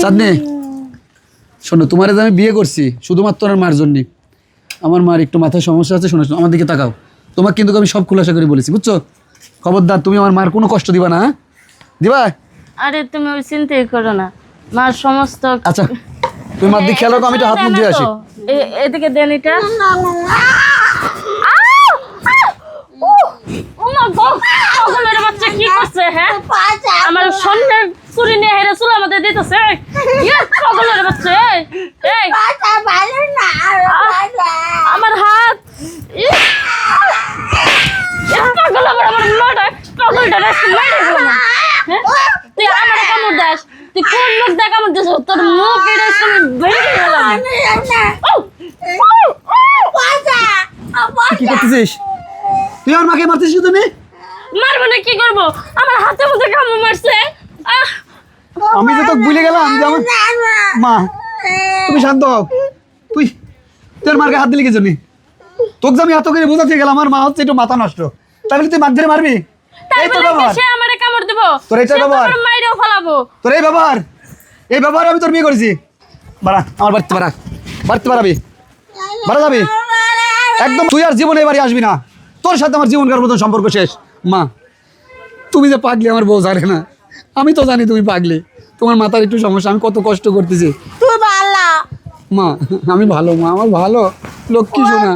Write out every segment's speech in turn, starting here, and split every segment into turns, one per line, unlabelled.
চাঁদনি শোনো, তোমার আমি বিয়ে করছি শুধুমাত্র আমার মার জন্য। আমার মার একটু মাথায় সমস্যা আছে, শোনো আমার দিকে তাকাও। তোমাকে কিন্তু আমি সব খুলাসা করে বলেছি, বুঝছো? খবরদার, তুমি আমার মার কোনো কষ্ট দিবা না, হ্যাঁ? দিবা?
আরে তুমি ওই চিন্তাই করো না, মার সমস্ত।
আচ্ছা তুমি মার দিকে খেয়াল রাখো, আমি একটু হাত মুখ ধুয়ে আসি।
এদিকে দেন এটা। বাচ্চা কি করছে? হ্যাঁ, আমার স্বর্ণের চুরি নিয়ে হেরে চুল আমাদের দিতেছে। পাগলের বাচ্চা, আমার হাত পাগল, আমার মাটা পাগলটা মেরে গেল। তুই আমার কামড় দাস, তুই কোন মুখ দিয়ে কামড় দিস? তোর মুখ এটা ভেঙে গেলাম।
কি করতেছিস তুই? আমার মাকে মারতেছিস তুমি?
মারবো না, কি করবো? আমার হাতের মধ্যে কামড় মারছে।
আমি যে তোকে ভুলে গেলাম যে আমার মা। তুমি শান্ত হও। তুই তোর মার গায়ে হাত দিলি কি জন্য? তোকে আমি এত করে বোঝাতে গেলাম আমার মা হচ্ছে একটু মাথা নষ্ট, তাহলে তুই মার ধরে মারবি? এই তো ব্যবহার,
সে আমারে কামড় দিব,
তোর এইটা ব্যবহার,
মাইরেও ফেলাবো।
তোর এই ব্যবহার আমি তোর বিয়ে করেছি। বাড়া আমার বাড়িতে, বাড়িতে বাড়াবি, বাড়া যাবি একদম। তুই আর জীবনে এবারে আসবি না, তোর সাথে আমার জীবনকার মতন সম্পর্ক শেষ। মা তুমি যে পাগলি, আমার বউ জানে না। আমি তো জানি তুমি পাগলি, তোমার মাথার একটু সমস্যা। আমি কত কষ্ট করতেছি।
তুই ভালো
মা আমি ভালো, মা আমার ভালো লক্ষ্মী শোনা।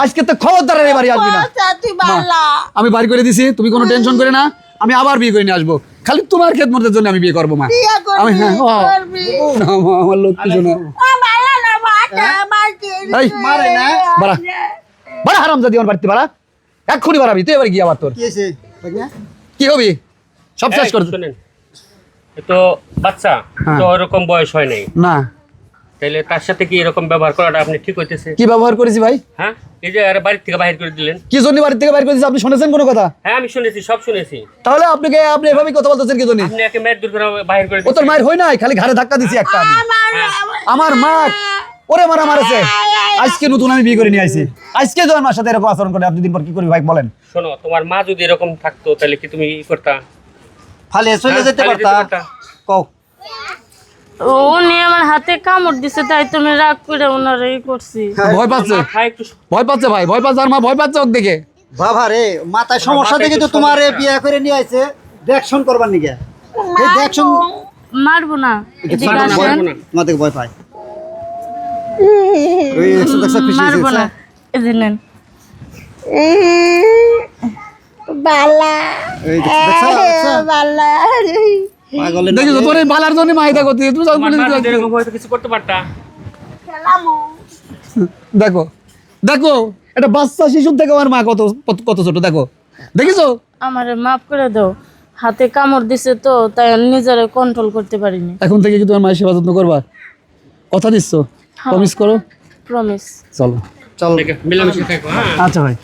আজকে তো খবরদার এই বাড়ি আসবি না।
তুই
মা,
ভালো
আমি বাড়ি করে দিছি, তুমি কোনো টেনশন করে না। আমি আবার বিয়ে করে নিয়ে আসবো, খালি তোমার খেদমতের জন্য আমি বিয়ে করবো। মা আমি, হ্যাঁ না মা, আমার লক্ষ্মী শোনা। এই
মারে না
বাড়া, বাড়া হারামজাদি আমার বাড়িতে বাড়া। এক্ষুনি বাড়াবি তুই, এবার গিয়ে আবার তোর
কি হয়েছে
কি হবি? সব শেষ করে
শুনেন, এ তো বাচ্চা,
হ্যাঁ।
তো ওরকম বয়স হয় নাই,
না।
তাইলে তার সাথে কি এরকম ব্যবহার করাটা আপনি ঠিক হইতেছে?
কি ব্যবহার করেছি ভাই?
হ্যাঁ, এই যে আর বাড়ি থেকে বাইরে করে দিলেন।
কি জন্য বাড়ি থেকে বাইর করেছি আপনি শুনেছেন কোনো কথা?
হ্যাঁ আমি শুনেছি, সব শুনেছি।
তাহলে আপনি এভাবেই কথা বলতেছেন কি জন্য?
আপনি একে মেয়ের দূর করে বাইরে করে
ও তোর
দিচ্ছেন।
মায়ের হয় নাই, খালি ঘাড়ে ধাক্কা দিছি একটা আমি। আমার মা ওরে মারা মারেছে। আজকে নতুন আমি বিয়ে করে নিয়ে আইছি, আজকে তো আমার সাথে এরকম আচরণ করে। আপনি দিন পর কি করি ভাই বলেন?
শোনো, তোমার মা যদি এরকম থাকতো তাহলে কি তুমি ই করতা?
ফালে চলে যেতে
ফালে যেতে
পারতা
পারতা।
কও
উনি আমার হাতে কামড় দিছে, তাই তুমি রাগ করে ওনারে ই করছি।
ভয় পাচ্ছে,
মাথায় একটু
ভয় পাচ্ছে ভাই, ভয় পাচ্ছে। আর মা ভয় পাচ্ছে ওকে দেখে।
বাবা রে, মাথায় সমস্যা দেখে তো তোমার বিয়ে করে নিয়ে আইছে দেখশন করবার নিগে। এই দেখশন
মারবো না, এদিকে
মারবো না,
আসেন।
মারবো না।
তোমাদের ভয় পায়। ওই একশো দেখছো খুশি
মারবো না,
হয়েছে।
এই যে নেন।
বালা
এই দেখছো দেখছো
বালা
পাগলের
দেখি তো তোর এই বালার জন্য মাইদা করতে তুই যখন
তোমার মা
বলিস
যদি এরকম হয়তো কিছু করতে পারতা।
দেখো দেখো একটা বাচ্চা শিশুর থেকে আমার মা কত কত ছোট, দেখো দেখিছো?
আমারে মাফ করে দাও, হাতে কামড় দিছে তো তাই নিজেরে কন্ট্রোল করতে পারিনি।
এখন থেকে কি তোমার মায়ের সেবা যত্ন করবা? কথা দিচ্ছ? প্রমিস করো।
প্রমিস।
চলো
চল
মিলামিশে থাকো। হ্যাঁ
আচ্ছা ভাই।